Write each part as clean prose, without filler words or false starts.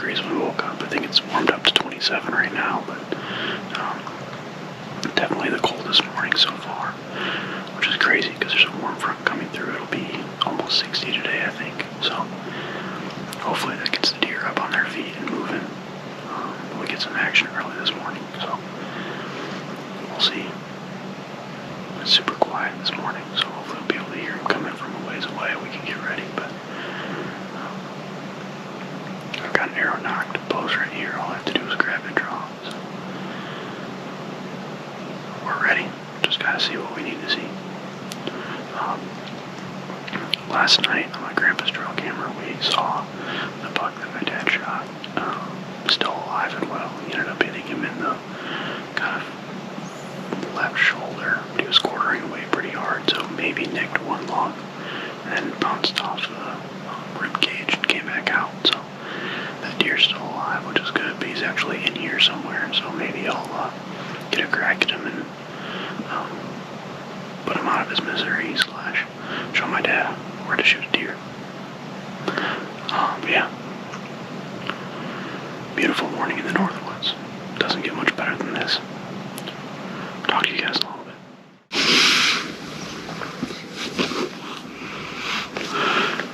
degrees when we woke up. I think it's warmed up to 27 right now, but definitely the coldest morning so far, which is crazy because there's a warm front coming through. It'll be almost 60 today, I think. So hopefully that gets the deer up on their feet and moving. We get some action early this morning, so we'll see. It's super quiet this morning, so hopefully we'll be able to hear him coming from a ways away. We can get ready, but I've got an arrow nocked post right here. All I have to do is grab and draw. So we're ready. Just gotta see what we need to see. Last night on my grandpa's trail camera, we saw the buck that my dad shot still alive and well. He ended up hitting him in the kind of left shoulder, but he was quartering away pretty hard, so maybe nicked one lung and then bounced off the rib cage and came back out. So that deer's still alive, which is good, but he's actually in here somewhere, so maybe I'll get a crack at him and put him out of his misery / show my dad where to shoot a deer. Yeah. Beautiful morning in the Northwoods. Doesn't get much better than this. Talk to you guys in a little bit.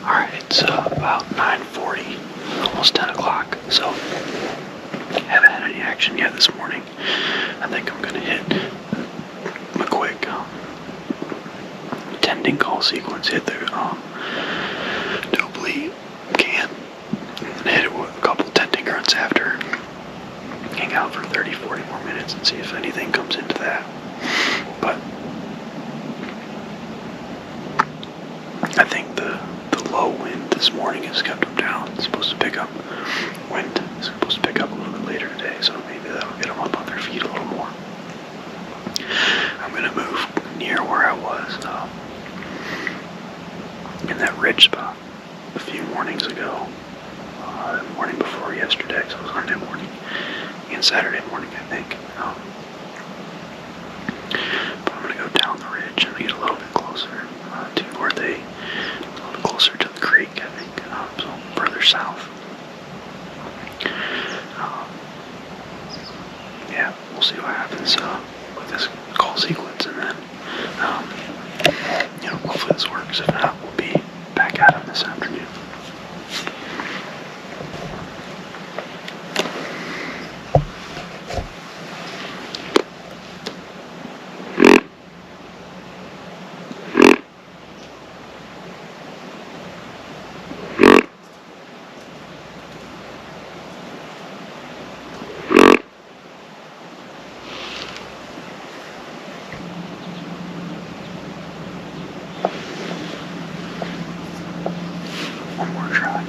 Alright, it's about 9:40, almost 10 o'clock, so haven't had any action yet this morning. I think I'm going to hit a quick tending call sequence, hit the Dobley can, and hit it with a couple tending grunts after, hang out for 30-40 more minutes and see if anything comes into that. But I think the low wind this morning has kept them down. It's supposed to pick up. Wind is supposed to pick up a little bit later today, so maybe that'll get them up on their feet a little more. I'm going to move near where I was in that ridge spot a few mornings ago. The morning before yesterday, so it was Sunday morning and Saturday morning, I think. But I'm going to go down the ridge and get a little bit closer to where a little bit closer to the creek, I think, so further south. Yeah, we'll see what happens with this call sequence, and then, hopefully this works. If not, we'll be back at him this afternoon. One more try.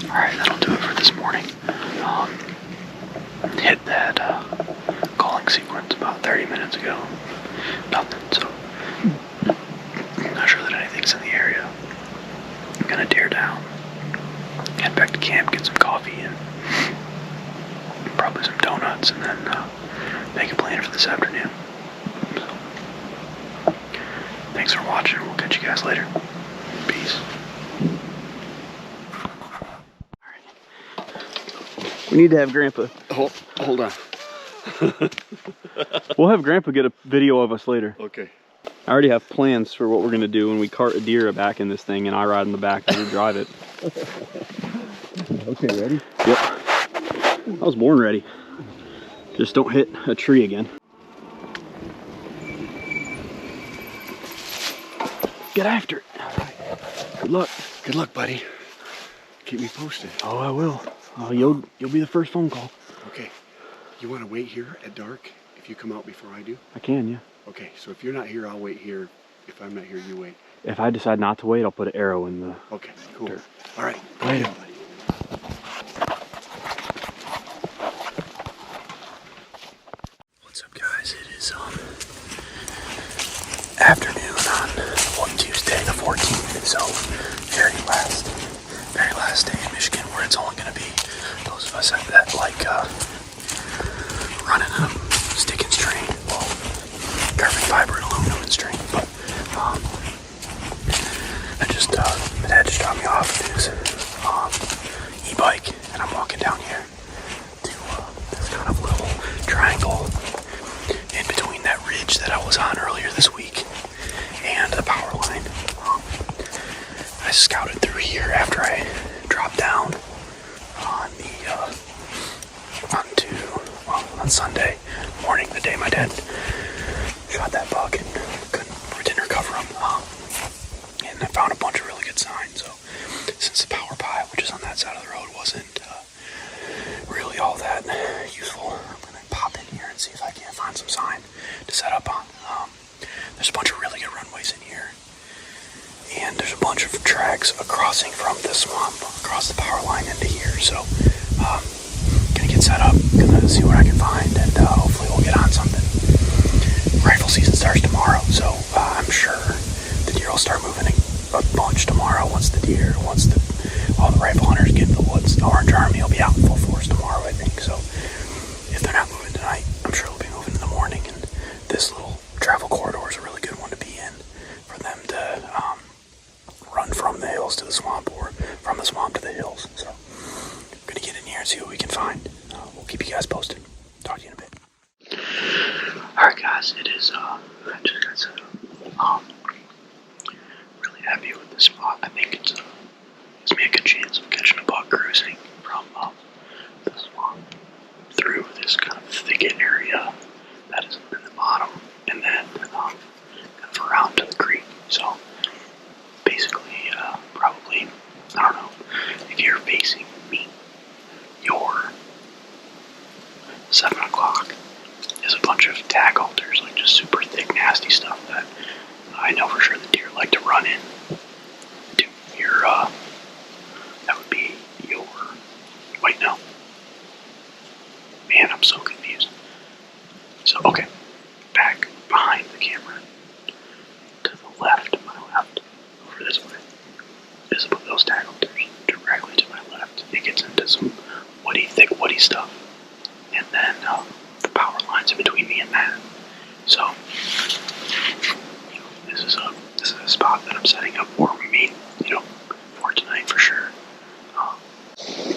Alright, that'll do it for this morning. Hit that calling sequence about 30 minutes ago. Nothing, so I'm not sure that anything's in the area. I'm gonna tear down, head back to camp, get some coffee and probably some donuts, and then make a plan for this afternoon. So, thanks for watching. We'll catch you guys later. Peace. We need to have Grandpa. Hold on. We'll have Grandpa get a video of us later. Okay. I already have plans for what we're going to do when we cart a deer back in this thing and I ride in the back and you drive it. Okay, ready? Yep. I was born ready. Just don't hit a tree again. Get after it. Good luck. Good luck, buddy. Keep me posted. Oh, I will. You'll be the first phone call. Okay. You want to wait here at dark? If you come out before I do? I can, yeah. Okay, so if you're not here, I'll wait here. If I'm not here, you wait. If I decide not to wait, I'll put an arrow in the Okay, cool. dirt. All right, go Later. ahead, buddy. What's up, guys? It is afternoon on Tuesday the 14th, so very last day in Michigan where it's only going to be those of us that like running a stick and string, well, carbon fiber and aluminum and string, but my dad just dropped me off in his e-bike, and I'm walking down here to this kind of little triangle in between that ridge that I was on earlier this week and the power line. I scouted through here after I dropped down on Sunday morning, the day my dad shot that buck and didn't recover him. And I found a bunch of really good signs. So since the power pile, which is on that side of the road, wasn't really all that useful, I'm gonna pop in here and see if I can't find some sign to set up on. There's a bunch of really good runways in here, and there's a bunch of tracks crossing from the swamp across the power line into here. So gonna get set up, gonna see what I can find, and hopefully we'll get on something. Rifle season starts tomorrow, so I'm sure the deer will start moving a bunch tomorrow once all the rifle hunters get in the woods. The Orange Army will be out in full force tomorrow, I think. So if they're not moving tonight, I'm sure they'll be moving in the morning, and this little travel corridor is a really good one to be in for them to run from the hills to the swamp or from the swamp to the hills. So I'm gonna get in here and see what we can find. We'll keep you guys posted. Talk to you in a bit. Alright guys, it is I just got set up. Really happy with the spot. I think it gives me a good chance of catching a buck cruising from the swamp through this kind of thicket area that is in the bottom, and then kind of around to the creek. So basically, probably, I don't know, if you're facing me, your 7 o'clock is a bunch of tag alters, like just super thick, nasty stuff that I know for sure the deer like to run in to your, that would be your, wait, no. Man, I'm so confused. So, okay, back behind the camera, to the left, my left, over this way, is about those tag alters. Directly to my left, it gets into some thick woody stuff. And then the power lines in between me and that. So this is a spot that I'm setting up for me, for tonight for sure.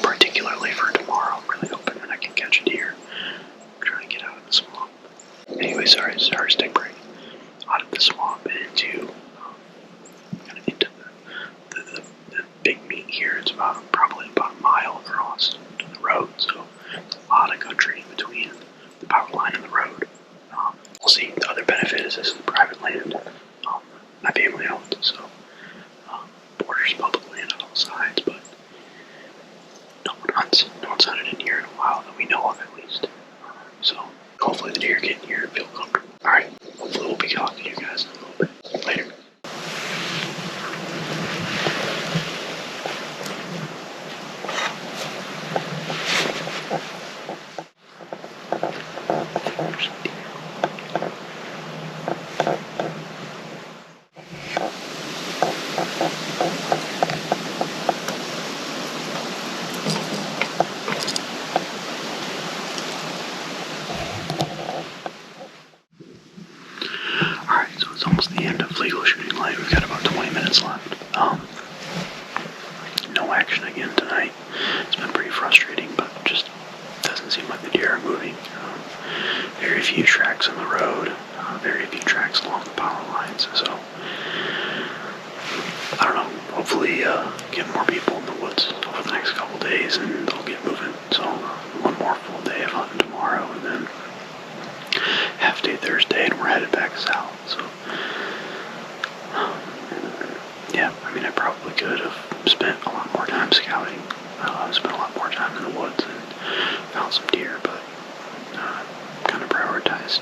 Particularly for tomorrow, I'm really hoping that I can catch a deer. I'm trying to get out of the swamp. Anyway, sorry, stick break. Out of the swamp and into kind of into the big meat here. It's probably about a mile across to the road, so it's a lot of country in between the power line and the road. We'll see. The other benefit is this is private land. My family owns, so borders public land on all sides, but no one hunted in here in a while that we know of, at least. So hopefully the deer get in here and feel comfortable. Alright, hopefully we'll be talking to you guys in a little bit. Later. Alright, so it's almost the end of legal shooting light. We've got about 20 minutes left. No action again tonight. It's been pretty frustrating, but just doesn't seem like the deer are moving. Very few tracks on the road, very few tracks along the power lines, so I don't know, hopefully get more people in the woods over the next couple days and they'll get moving. So one more full day of hunting tomorrow and then half day Thursday and we're headed back south. So yeah, I mean I probably could have spent a lot more time scouting, spent a lot more time in the woods and found some deer, but kind of prioritized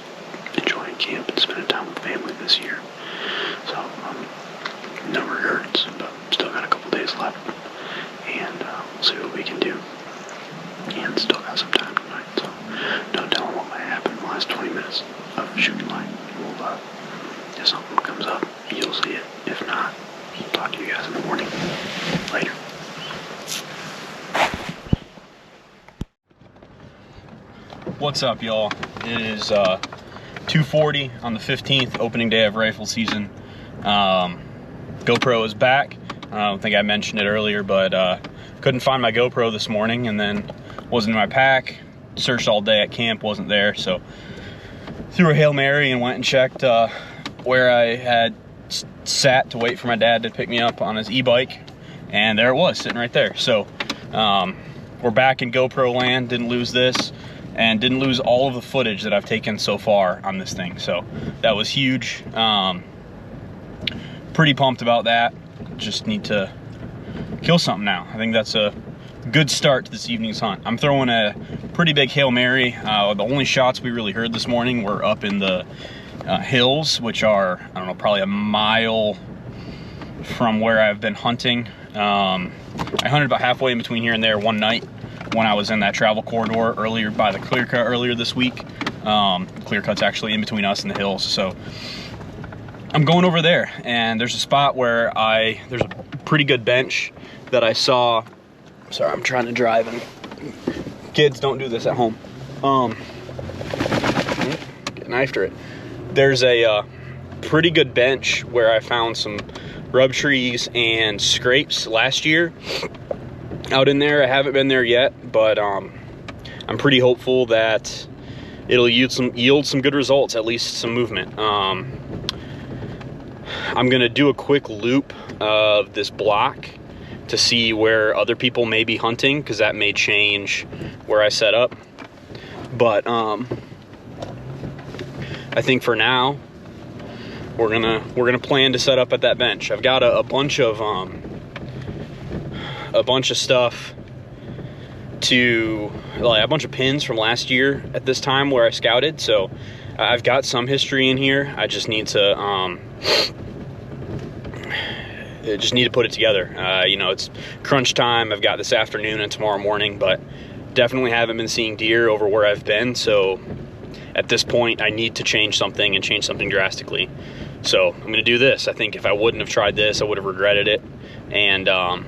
If something comes up, you'll see it. If not, I'll talk to you guys in the morning. Later. What's up, y'all? It is 2:40 on the 15th, opening day of rifle season. GoPro is back. I don't think I mentioned it earlier, but couldn't find my GoPro this morning, and then wasn't in my pack. Searched all day at camp, wasn't there, so threw a Hail Mary and went and checked where I had sat to wait for my dad to pick me up on his e-bike, and there it was, sitting right there. So we're back in GoPro land. Didn't lose this, and didn't lose all of the footage that I've taken so far on this thing, so that was huge. Pretty pumped about that. Just need to kill something now. I think that's a good start to this evening's hunt. I'm throwing a pretty big Hail Mary. The only shots we really heard this morning were up in the hills, which are, I don't know, probably a mile from where I've been hunting. I hunted about halfway in between here and there one night when I was in that travel corridor earlier by the clear cut earlier this week. Clear cut's actually in between us and the hills, so I'm going over there, and there's a spot where there's a pretty good bench that I saw. Sorry, I'm trying to drive, and kids, don't do this at home. Getting after it. There's a pretty good bench where I found some rub trees and scrapes last year out in there. I haven't been there yet, but I'm pretty hopeful that it'll yield some good results, at least some movement. I'm gonna do a quick loop of this block to see where other people may be hunting, because that may change where I set up. But I think for now we're gonna plan to set up at that bench. I've got a bunch of stuff a bunch of pins from last year at this time where I scouted, so I've got some history in here. I just need to put it together. You know, it's crunch time. I've got this afternoon and tomorrow morning, but definitely haven't been seeing deer over where I've been, so at this point I need to change something, and change something drastically. So I'm gonna do this. I think if I wouldn't have tried this, I would have regretted it, and I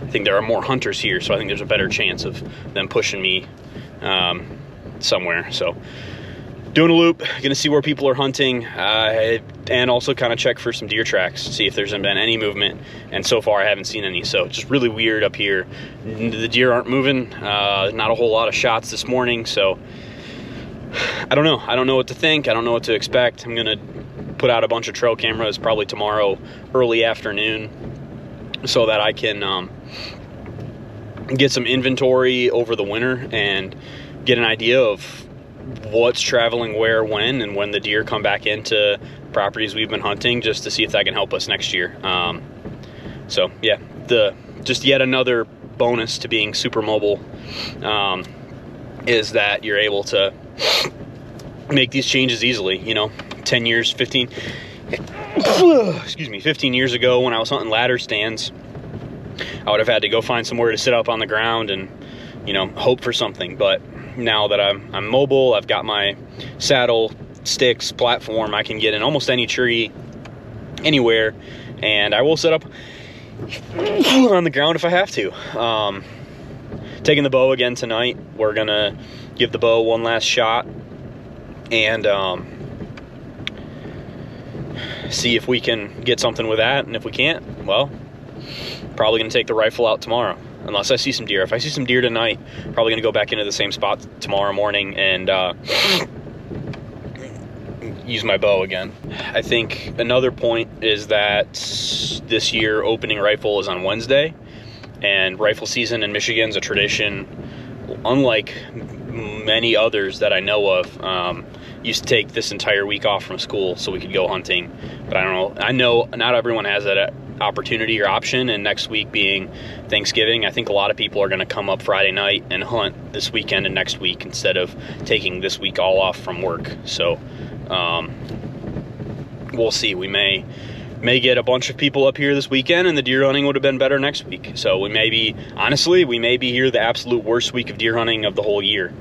think there are more hunters here, so I think there's a better chance of them pushing me somewhere. So doing a loop, gonna see where people are hunting, and also kind of check for some deer tracks, see if there's been any movement, and so far I haven't seen any. So it's just really weird up here. The deer aren't moving, not a whole lot of shots this morning, so I don't know what to think. I don't know what to expect. I'm gonna put out a bunch of trail cameras probably tomorrow early afternoon, so that I can get some inventory over the winter and get an idea of what's traveling where, when, and when the deer come back into properties we've been hunting, just to see if that can help us next year. So yeah, just yet another bonus to being super mobile is that you're able to make these changes easily. You know, 15 years ago when I was hunting ladder stands, I would have had to go find somewhere to sit up on the ground and, you know, hope for something. But now that I'm mobile, I've got my saddle, sticks, platform, I can get in almost any tree, anywhere, and I will set up on the ground if I have to. Taking the bow again tonight. We're gonna give the bow one last shot, and see if we can get something with that, and if we can't, well, probably gonna take the rifle out tomorrow, unless I see some deer. If I see some deer tonight, probably gonna go back into the same spot tomorrow morning and use my bow again. I think another point is that this year opening rifle is on Wednesday, and rifle season in Michigan's a tradition unlike many others that I know of. Used to take this entire week off from school so we could go hunting, but I know not everyone has that opportunity or option, and next week being Thanksgiving, I think a lot of people are going to come up Friday night and hunt this weekend and next week instead of taking this week all off from work. So we'll see. We may get a bunch of people up here this weekend, and the deer hunting would have been better next week. So we may be here the absolute worst week of deer hunting of the whole year,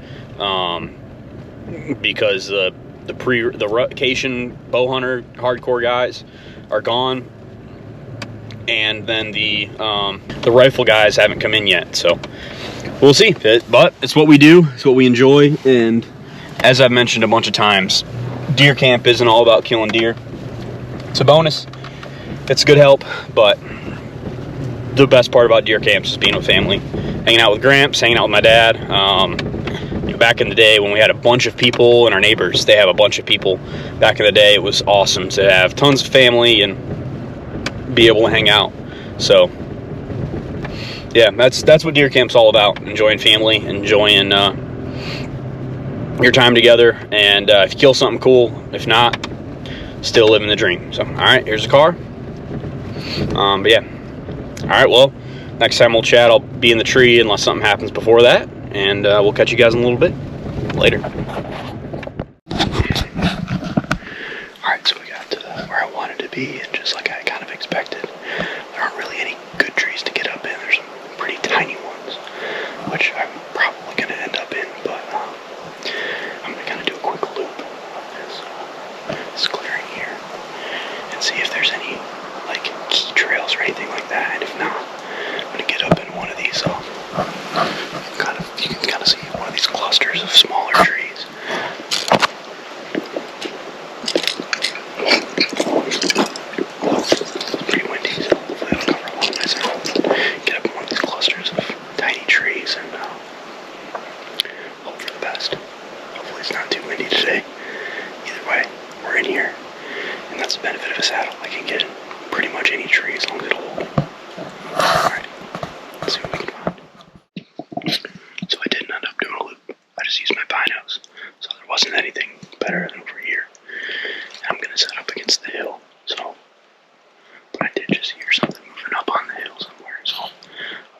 because the the Cation bow hunter hardcore guys are gone, and then the rifle guys haven't come in yet. So we'll see. But it's what we do. It's what we enjoy. And as I've mentioned a bunch of times, deer camp isn't all about killing deer. It's a bonus. It's a good help, but the best part about deer camps is being with family, hanging out with Gramps, hanging out with my dad. Back in the day when we had a bunch of people, and our neighbors, they have a bunch of people. Back in the day, it was awesome to have tons of family and be able to hang out. So, yeah, that's what deer camp's all about. Enjoying family, enjoying your time together, and if you kill something cool, if not, still living the dream. So, all right, here's the car. But yeah, all right, well, next time we'll chat, I'll be in the tree unless something happens before that, and we'll catch you guys in a little bit. Later. Alright, so we got to where I wanted to be, and just like I kind of expected, there aren't really any good trees to get up in. There's some pretty tiny ones, which I'm probably going to end up in, but I'm going to kind of do a quick loop of this clearing here and see if there's any like key trails or anything like that, and if not, I'm going to get up in one of these you can kind of see one of these clusters of smaller trees. It's pretty windy, so hopefully it'll cover a lot of my sound. Get up in one of these clusters of tiny trees and hope for the best. Hopefully it's not too windy today. Either way, we're in here, and that's the benefit of a saddle. I can get in pretty much any tree as long as it'll hold. Alright, let's see what we can find. So I didn't end up doing a loop. I just used my binos. So there wasn't anything better than over here. And I'm going to set up against the hill. So, but I did just hear something moving up on the hill somewhere. So I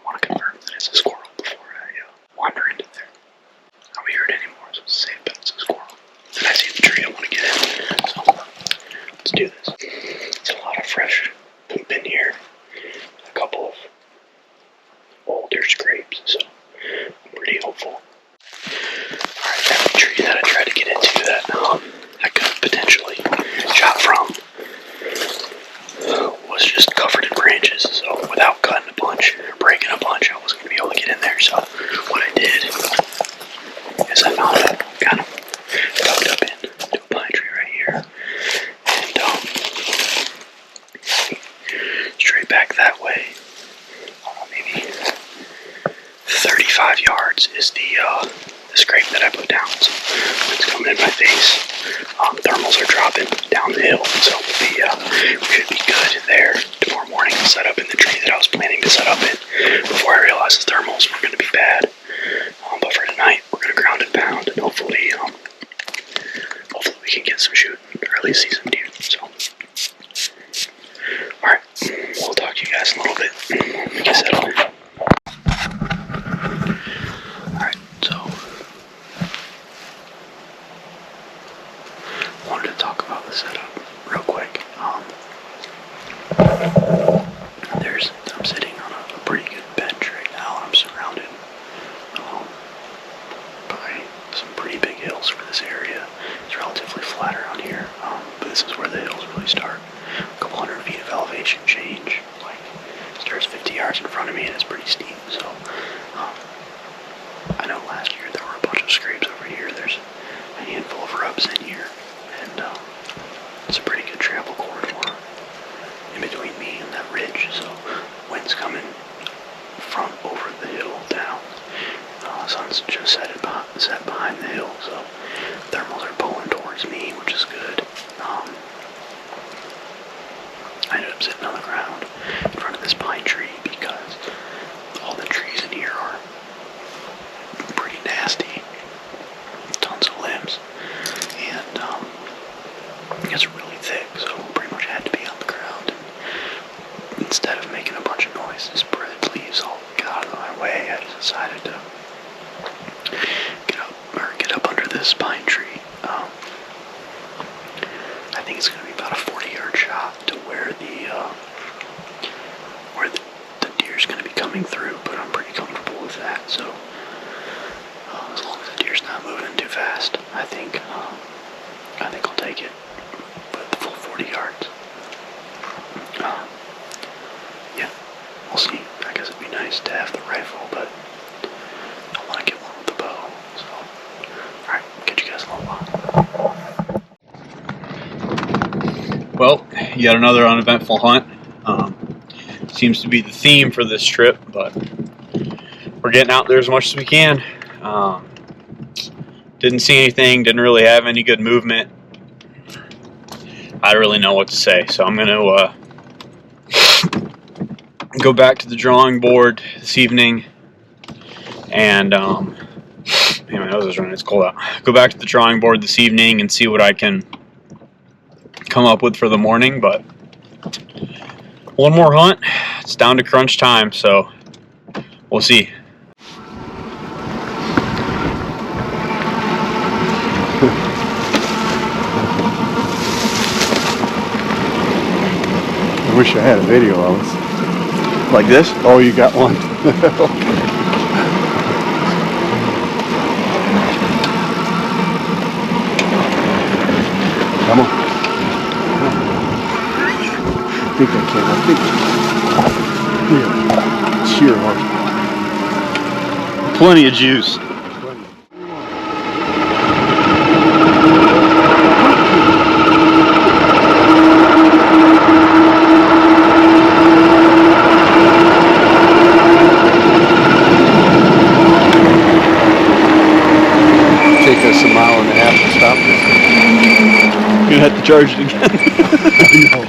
want to confirm that it's a squirrel before I wander into there. I don't hear it anymore, so it's a safe bet it's a squirrel. And I see the tree I want to get in. So let's do this. It's a lot of fresh poop in here. A couple of older scrapes. So I'm pretty hopeful. Alright, that tree that I tried to get into that I could potentially chop from was just covered in branches, so without cutting a bunch or breaking a bunch, I wasn't going to be able to get in there. So what I did is I found it kind of tucked up into a pine tree right here, and straight back that way, maybe 35 yards is the scrape that I put down. So it's coming in my face. Thermals are dropping down the hill, so we should be good there tomorrow morning. I'll set up in the tree that I was planning to set up in before I realized the thermals were going to be bad. But for tonight, we're going to ground and pound, and hopefully we can get some shooting, or at least see some deer. So, all right, we'll talk to you guys in a little bit. Let me get set up. Alright, so I wanted to talk about the setup real quick. I'm sitting on a pretty good bench right now. I'm surrounded by some pretty big hills for this area. It's relatively flat around here, but this is where the hills really start. A couple hundred feet of elevation change. Like, it starts 50 yards in front of me, and it's pretty steep. So I know last year there were a bunch of scrapes over here. There's a handful of rubs in here, and it's a pretty good travel corridor in between me and that ridge. So wind's coming from over the hill down. Sun's just set behind the hill, so thermals are pulling towards me, which is good. I ended up sitting on the ground in front of this pine tree because all the trees in here are pretty nasty. Tons of limbs. And it's really thick, so pretty much had to be on the ground. And instead of making a bunch of noise, to spread leaves all got out of my way, I just decided to get up under this pine tree. I think it's going to be about a 40-yard shot to where the deer's going to be coming through, but I'm pretty comfortable with that. So as long as the deer's not moving too fast, I think take it with the full 40 yards. Yeah, we'll see. I guess it'd be nice to have the rifle, but I want to get one with the bow. So, alright, catch you guys in a little while. Well, yet another uneventful hunt. Seems to be the theme for this trip, but we're getting out there as much as we can. Didn't see anything, didn't really have any good movement. I don't really know what to say, so I'm going to go back to the drawing board this evening and man, my nose is running, it's cold out. Go back to the drawing board this evening and see what I can come up with for the morning, but one more hunt, it's down to crunch time, so we'll see. I wish I had a video of us. Like this? Oh, you got one. Okay. Come on. I think I can. Yeah. Sheer horsepower. Plenty of juice. Take us a mile and a half to stop this. You're gonna have to charge it again. I know.